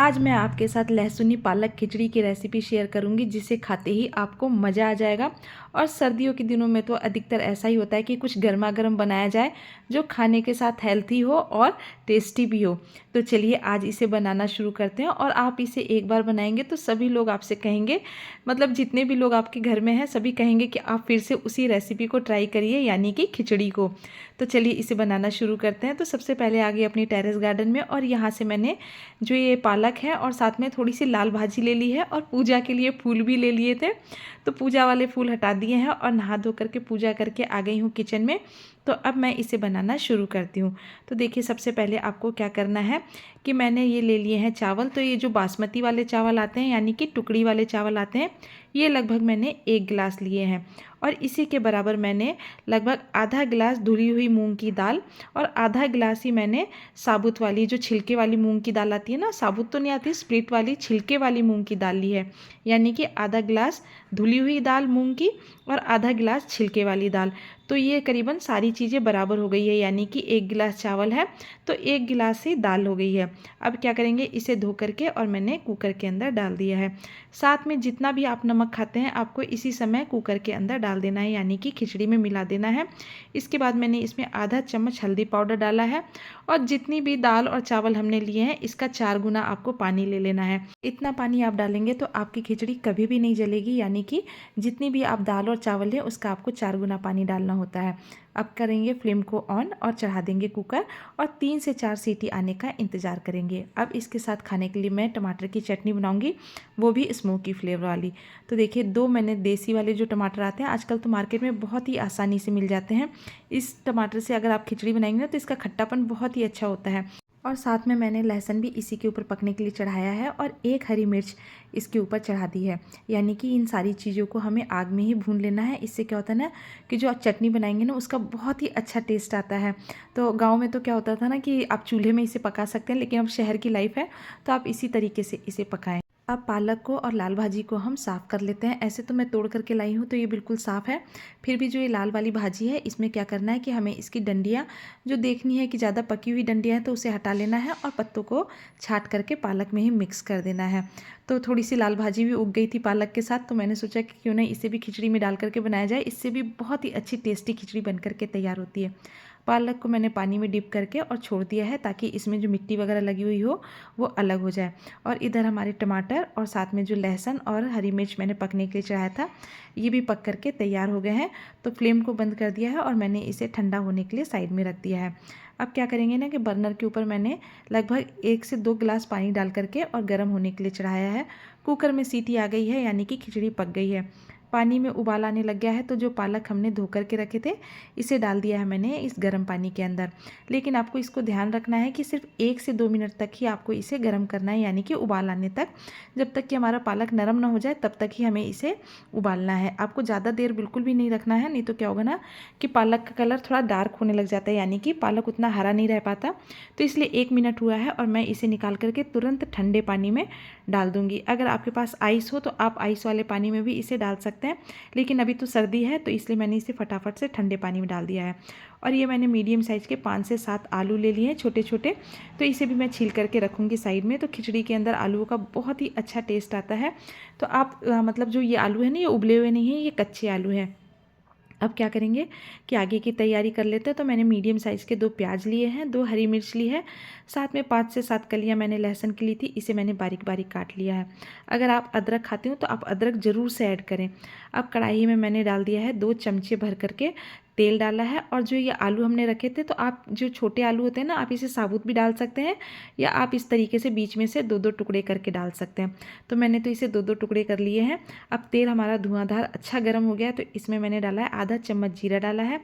आज मैं आपके साथ लहसुनी पालक खिचड़ी की रेसिपी शेयर करूंगी, जिसे खाते ही आपको मज़ा आ जाएगा। और सर्दियों के दिनों में तो अधिकतर ऐसा ही होता है कि कुछ गर्मा गर्म बनाया जाए जो खाने के साथ हेल्थी हो और टेस्टी भी हो। तो चलिए आज इसे बनाना शुरू करते हैं। और आप इसे एक बार बनाएंगे तो सभी लोग आपसे कहेंगे, मतलब जितने भी लोग आपके घर में हैं सभी कहेंगे कि आप फिर से उसी रेसिपी को ट्राई करिए, यानी कि खिचड़ी को। तो चलिए इसे बनाना शुरू करते हैं। तो सबसे पहले आ गई अपनी टेरेस गार्डन में, और यहाँ से मैंने जो ये पालक है और साथ में थोड़ी सी लाल भाजी ले ली है, और पूजा के लिए फूल भी ले लिए थे। तो पूजा वाले फूल हटा दिए हैं और नहा धो करके पूजा करके आ गई हूँ किचन में। तो अब मैं इसे बनाना शुरू करती हूँ। तो देखिए सबसे पहले आपको क्या करना है कि मैंने ये ले लिए हैं चावल। तो ये जो बासमती वाले चावल आते हैं, यानी कि टुकड़ी वाले चावल आते हैं, ये लगभग मैंने 1 गिलास लिए हैं। और इसी के बराबर मैंने लगभग आधा गिलास धुली हुई मूंग की दाल, और आधा गिलास ही मैंने साबुत वाली जो छिलके वाली मूंग की दाल आती है ना, साबुत तो नहीं आती, स्प्लिट वाली छिलके वाली मूंग की दाल ली है। यानी कि आधा गिलास धुली हुई दाल मूंग की और आधा गिलास छिलके वाली दाल। तो ये करीबन सारी चीज़ें बराबर हो गई है, यानी कि 1 गिलास चावल है तो 1 गिलास ही दाल हो गई है। अब क्या करेंगे, इसे धो करके और मैंने कुकर के अंदर डाल दिया है। साथ में जितना भी आप नमक खाते हैं आपको इसी समय कुकर के अंदर डाल देना है, यानी कि खिचड़ी में मिला देना है। इसके बाद मैंने इसमें आधा चम्मच हल्दी पाउडर डाला है, और जितनी भी दाल और चावल हमने लिए हैं इसका 4 गुना आपको पानी ले लेना है। इतना पानी आप डालेंगे तो आपकी खिचड़ी कभी भी नहीं जलेगी, यानी कि जितनी भी आप दाल और चावल लें उसका आपको 4 गुना पानी डालना होता है। अब करेंगे फ्लेम को ऑन और चढ़ा देंगे कुकर, और 3 से 4 सीटी आने का इंतज़ार करेंगे। अब इसके साथ खाने के लिए मैं टमाटर की चटनी बनाऊंगी, वो भी स्मोकी फ्लेवर वाली। तो देखिए 2 मैंने देसी वाले जो टमाटर आते हैं, आजकल तो मार्केट में बहुत ही आसानी से मिल जाते हैं। इस टमाटर से अगर आप खिचड़ी बनाएंगे ना तो इसका खट्टापन बहुत ही अच्छा होता है। और साथ में मैंने लहसुन भी इसी के ऊपर पकने के लिए चढ़ाया है, और 1 हरी मिर्च इसके ऊपर चढ़ा दी है। यानी कि इन सारी चीज़ों को हमें आग में ही भून लेना है। इससे क्या होता है ना कि जो आप चटनी बनाएंगे ना उसका बहुत ही अच्छा टेस्ट आता है। तो गांव में तो क्या होता था ना कि आप चूल्हे में इसे पका सकते हैं, लेकिन अब शहर की लाइफ है तो आप इसी तरीके से इसे पकाएं। अब पालक को और लाल भाजी को हम साफ़ कर लेते हैं। ऐसे तो मैं तोड़ करके लाई हूँ तो ये बिल्कुल साफ़ है, फिर भी जो ये लाल वाली भाजी है इसमें क्या करना है कि हमें इसकी डंडियाँ जो देखनी है कि ज़्यादा पकी हुई डंडियाँ हैं तो उसे हटा लेना है, और पत्तों को छाँट करके पालक में ही मिक्स कर देना है। तो थोड़ी सी लाल भाजी भी उग गई थी पालक के साथ, तो मैंने सोचा कि क्यों नहीं इसे भी खिचड़ी में डाल करके बनाया जाए, इससे भी बहुत ही अच्छी टेस्टी खिचड़ी बन करके तैयार होती है। पालक को मैंने पानी में डिप करके और छोड़ दिया है, ताकि इसमें जो मिट्टी वगैरह लगी हुई हो वो अलग हो जाए। और इधर हमारे टमाटर और साथ में जो लहसुन और हरी मिर्च मैंने पकने के लिए चढ़ाया था, ये भी पक करके तैयार हो गए हैं। तो फ्लेम को बंद कर दिया है और मैंने इसे ठंडा होने के लिए साइड में रख दिया है। अब क्या करेंगे ना कि बर्नर के ऊपर मैंने लगभग 1 से 2 गिलास पानी डाल करके और गर्म होने के लिए चढ़ाया है। कुकर में सीटी आ गई है, यानी कि खिचड़ी पक गई है। पानी में उबाल आने लग गया है, तो जो पालक हमने धो करके रखे थे इसे डाल दिया है मैंने इस गर्म पानी के अंदर। लेकिन आपको इसको ध्यान रखना है कि सिर्फ 1 से 2 मिनट तक ही आपको इसे गर्म करना है, यानी कि उबाल आने तक। जब तक कि हमारा पालक नरम ना हो जाए तब तक ही हमें इसे उबालना है। आपको ज़्यादा देर बिल्कुल भी नहीं रखना है, नहीं तो क्या होगा ना कि पालक का कलर थोड़ा डार्क होने लग जाता है, यानी कि पालक उतना हरा नहीं रह पाता। तो इसलिए 1 मिनट हुआ है और मैं इसे निकाल करके तुरंत ठंडे पानी में डाल दूँगी। अगर आपके पास आइस हो तो आप आइस वाले पानी में भी इसे डाल सकते हैं, लेकिन अभी तो सर्दी है तो इसलिए मैंने इसे फटाफट से ठंडे पानी में डाल दिया है। और ये मैंने मीडियम साइज़ के 5 से 7 आलू ले लिए हैं, छोटे छोटे। तो इसे भी मैं छील करके रखूँगी साइड में। तो खिचड़ी के अंदर आलूओं का बहुत ही अच्छा टेस्ट आता है। तो आप मतलब जो ये आलू है ना, ये उबले हुए नहीं हैं, ये कच्चे आलू हैं। अब क्या करेंगे कि आगे की तैयारी कर लेते हैं। तो मैंने मीडियम साइज़ के 2 प्याज लिए हैं, 2 हरी मिर्च ली है, साथ में 5 से 7 कलियां मैंने लहसुन की ली थी, इसे मैंने बारीक बारीक काट लिया है। अगर आप अदरक खाते हो तो आप अदरक ज़रूर से ऐड करें। अब कढ़ाई में मैंने डाल दिया है 2 चमचे भर करके तेल डाला है। और जो ये आलू हमने रखे थे, तो आप जो छोटे आलू होते हैं ना, आप इसे साबुत भी डाल सकते हैं, या आप इस तरीके से बीच में से 2-2 टुकड़े करके डाल सकते हैं। तो मैंने तो इसे 2-2 टुकड़े कर लिए हैं। अब तेल हमारा धुआंधार अच्छा गर्म हो गया है, तो इसमें मैंने डाला है आधा चम्मच जीरा डाला है,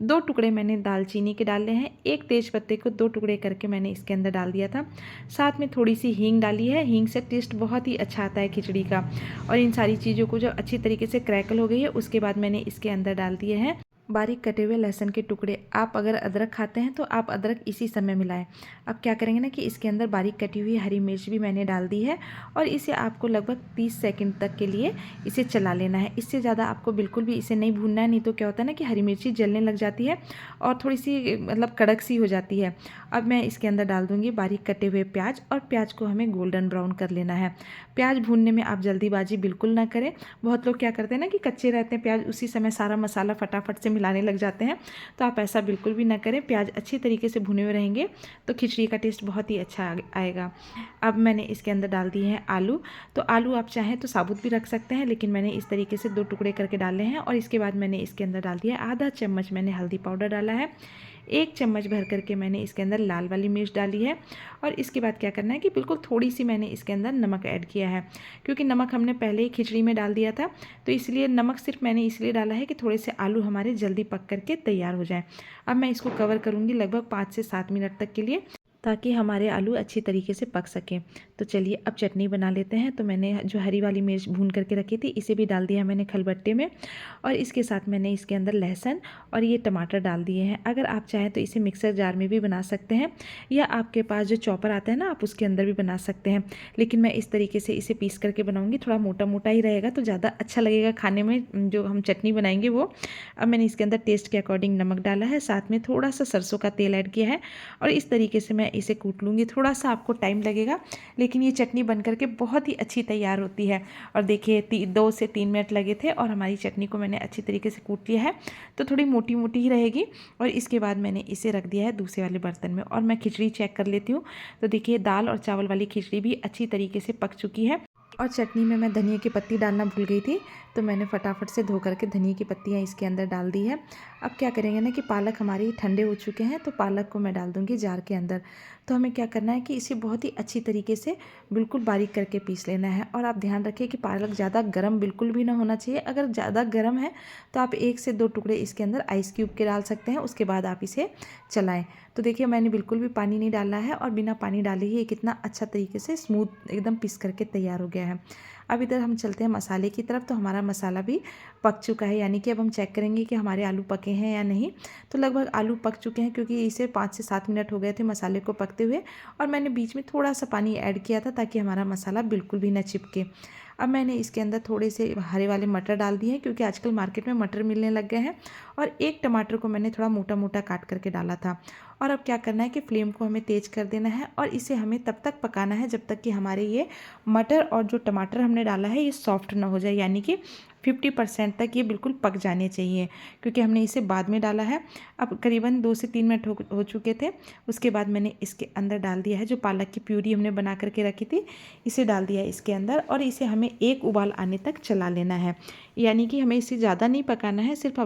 2 टुकड़े मैंने दालचीनी के डाले हैं, 1 तेज पत्ते को 2 टुकड़े करके मैंने इसके अंदर डाल दिया था। साथ में थोड़ी सी हींग डाली है, हींग से टेस्ट बहुत ही अच्छा आता है खिचड़ी का। और इन सारी चीज़ों को जब अच्छी तरीके से क्रैकल हो गई है उसके बाद मैंने इसके अंदर डाल दिए हैं बारीक कटे हुए लहसुन के टुकड़े। आप अगर अदरक खाते हैं तो आप अदरक इसी समय मिलाएं। अब क्या करेंगे ना कि इसके अंदर बारीक कटी हुई हरी मिर्च भी मैंने डाल दी है और इसे आपको लगभग 30 सेकंड तक के लिए इसे चला लेना है। इससे ज़्यादा आपको बिल्कुल भी इसे नहीं भूनना है, नहीं तो क्या होता है ना कि हरी मिर्ची जलने लग जाती है और थोड़ी सी मतलब कड़क सी हो जाती है। अब मैं इसके अंदर डाल दूँगी बारीक कटे हुए प्याज और प्याज को हमें गोल्डन ब्राउन कर लेना है। प्याज भूनने में आप जल्दीबाजी बिल्कुल ना करें। बहुत लोग क्या करते हैं ना कि कच्चे रहते हैं प्याज, उसी समय सारा मसाला फटाफट से मिलाने लग जाते हैं, तो आप ऐसा बिल्कुल भी ना करें। प्याज अच्छी तरीके से भुने हुए रहेंगे तो खिचड़ी का टेस्ट बहुत ही अच्छा आएगा। अब मैंने इसके अंदर डाल दिए हैं आलू। तो आलू आप चाहें तो साबुत भी रख सकते हैं, लेकिन मैंने इस तरीके से 2 टुकड़े करके डाले हैं। और इसके बाद मैंने इसके अंदर डाल दिया आधा चम्मच मैंने हल्दी पाउडर डाला है। 1 चम्मच भर करके मैंने इसके अंदर लाल वाली मिर्च डाली है। और इसके बाद क्या करना है कि बिल्कुल थोड़ी सी मैंने इसके अंदर नमक ऐड किया है, क्योंकि नमक हमने पहले ही खिचड़ी में डाल दिया था, तो इसलिए नमक सिर्फ मैंने इसलिए डाला है कि थोड़े से आलू हमारे जल्दी पक करके तैयार हो जाएं। अब मैं इसको कवर करूँगी लगभग 5 से 7 मिनट तक के लिए, ताकि हमारे आलू अच्छी तरीके से पक सकें। तो चलिए अब चटनी बना लेते हैं। तो मैंने जो हरी वाली मिर्च भून करके रखी थी इसे भी डाल दिया मैंने खलबट्टे में, और इसके साथ मैंने इसके अंदर लहसुन और ये टमाटर डाल दिए हैं। अगर आप चाहें तो इसे मिक्सर जार में भी बना सकते हैं, या आपके पास जो चॉपर आता है ना आप उसके अंदर भी बना सकते हैं। लेकिन मैं इस तरीके से इसे पीस करके बनाऊँगी, थोड़ा मोटा मोटा ही रहेगा तो ज़्यादा अच्छा लगेगा खाने में जो हम चटनी बनाएंगे वो। अब मैंने इसके अंदर टेस्ट के अकॉर्डिंग नमक डाला है, साथ में थोड़ा सा सरसों का तेल ऐड किया है, और इस तरीके से मैं इसे कूट लूँगी। थोड़ा सा आपको टाइम लगेगा, लेकिन ये चटनी बन करके बहुत ही अच्छी तैयार होती है। और देखिए 2 से 3 मिनट लगे थे और हमारी चटनी को मैंने अच्छी तरीके से कूट लिया है, तो थोड़ी मोटी मोटी ही रहेगी। और इसके बाद मैंने इसे रख दिया है दूसरे वाले बर्तन में, और मैं खिचड़ी चेक कर लेती हूँ। तो देखिए दाल और चावल वाली खिचड़ी भी अच्छी तरीके से पक चुकी है। और चटनी में मैं धनिया की पत्ती डालना भूल गई थी, तो मैंने फटाफट से धो करके धनिया की पत्तियाँ इसके अंदर डाल दी है। अब क्या करेंगे ना कि पालक हमारी ठंडे हो चुके हैं, तो पालक को मैं डाल दूँगी जार के अंदर। तो हमें क्या करना है कि इसे बहुत ही अच्छी तरीके से बिल्कुल बारीक करके पीस लेना है। और आप ध्यान रखिए कि पालक ज़्यादा गर्म बिल्कुल भी ना होना चाहिए। अगर ज़्यादा गर्म है तो आप 1 से 2 टुकड़े इसके अंदर आइस क्यूब के डाल सकते हैं, उसके बाद आप इसे चलाएँ। तो देखिए मैंने बिल्कुल भी पानी नहीं डाला है, और बिना पानी डाले ही ये कितना अच्छा तरीके से स्मूथ एकदम पीस करके तैयार हो गया है। अब इधर हम चलते हैं मसाले की तरफ। तो हमारा मसाला भी पक चुका है, यानी कि अब हम चेक करेंगे कि हमारे आलू पके हैं या नहीं। तो लगभग आलू पक चुके हैं, क्योंकि इसे 5 से 7 मिनट हो गए थे मसाले को पकते हुए, और मैंने बीच में थोड़ा सा पानी ऐड किया था ताकि हमारा मसाला बिल्कुल भी ना चिपके। अब मैंने इसके अंदर थोड़े से हरे वाले मटर डाल दिए हैं, क्योंकि आजकल मार्केट में मटर मिलने लग गए हैं। और 1 टमाटर को मैंने थोड़ा मोटा मोटा काट करके डाला था। और अब क्या करना है कि फ्लेम को हमें तेज़ कर देना है, और इसे हमें तब तक पकाना है जब तक कि हमारे ये मटर और जो टमाटर हमने डाला है ये सॉफ्ट ना हो जाए, यानी कि 50% तक ये बिल्कुल पक जाने चाहिए, क्योंकि हमने इसे बाद में डाला है। अब करीबन 2 से 3 मिनट हो चुके थे। उसके बाद मैंने इसके अंदर डाल दिया है जो पालक की प्यूरी हमने बना करके रखी थी, इसे डाल दिया है इसके अंदर, और इसे हमें 1 उबाल आने तक चला लेना है। यानी कि हमें इसे ज़्यादा नहीं पकाना है, सिर्फ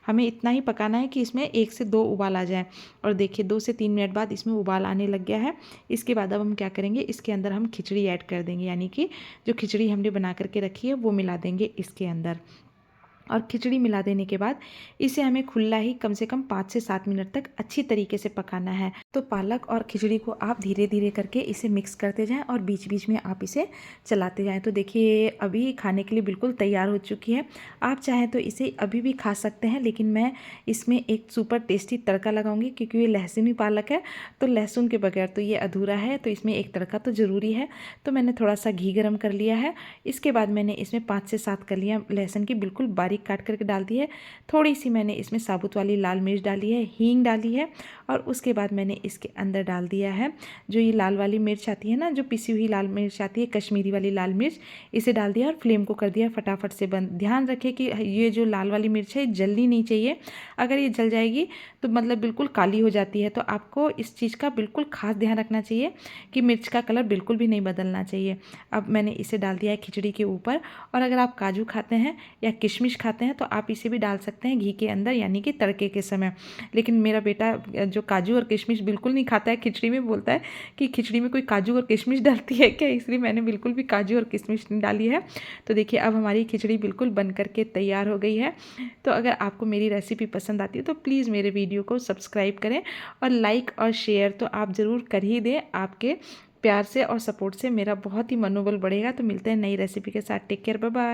हमें इतना ही पकाना है कि इसमें 1 से 2 उबाल आ जाए। और देखिए 2 से 3 मिनट बाद इसमें उबाल आने लग गया है। इसके बाद अब हम क्या करेंगे, इसके अंदर हम खिचड़ी ऐड कर देंगे, यानी कि जो खिचड़ी हमने बना करके रखी है वो मिला देंगे इसके अंदर। और खिचड़ी मिला देने के बाद इसे हमें खुला ही कम से कम 5 से 7 मिनट तक अच्छी तरीके से पकाना है। तो पालक और खिचड़ी को आप धीरे धीरे करके इसे मिक्स करते जाएं, और बीच बीच में आप इसे चलाते जाएं। तो देखिए अभी खाने के लिए बिल्कुल तैयार हो चुकी है। आप चाहें तो इसे अभी भी खा सकते हैं, लेकिन मैं इसमें एक सुपर टेस्टी तड़का लगाऊंगी, क्योंकि ये लहसुनी पालक है, तो लहसुन के बगैर तो ये अधूरा है, तो इसमें एक तड़का तो ज़रूरी है। तो मैंने थोड़ा सा घी गर्म कर लिया है। इसके बाद मैंने इसमें 5 से 7 कलियाँ लहसुन की बिल्कुल बारीक काट करके डाल दी है। थोड़ी सी मैंने इसमें साबुत वाली लाल मिर्च डाली है, हींग डाली है, और उसके बाद मैंने इसके अंदर डाल दिया है जो ये लाल वाली मिर्च आती है ना, जो पिसी हुई लाल मिर्च आती है, कश्मीरी वाली लाल मिर्च, इसे डाल दिया और फ्लेम को कर दिया फटाफट से बंद। ध्यान रखें कि ये जो लाल वाली मिर्च है जलनी नहीं चाहिए। अगर ये जल जाएगी तो मतलब बिल्कुल काली हो जाती है। तो आपको इस चीज़ का बिल्कुल खास ध्यान रखना चाहिए कि मिर्च का कलर बिल्कुल भी नहीं बदलना चाहिए। अब मैंने इसे डाल दिया है खिचड़ी के ऊपर, और अगर आप काजू खाते हैं या किशमिश खाते हैं तो आप इसे भी डाल सकते हैं घी के अंदर, यानी कि तड़के के समय। लेकिन मेरा बेटा जो काजू और किशमिश बिल्कुल नहीं खाता है खिचड़ी में, बोलता है कि खिचड़ी में कोई काजू और किशमिश डालती है क्या, इसलिए मैंने बिल्कुल भी काजू और किशमिश नहीं डाली है। तो देखिए अब हमारी खिचड़ी बिल्कुल बन करके तैयार हो गई है। तो अगर आपको मेरी रेसिपी पसंद आती है तो प्लीज़ मेरे वीडियो को सब्सक्राइब करें, और लाइक और शेयर तो आप ज़रूर कर ही दें। आपके प्यार से और सपोर्ट से मेरा बहुत ही मनोबल बढ़ेगा। तो मिलते हैं नई रेसिपी के साथ। Take care, bye bye.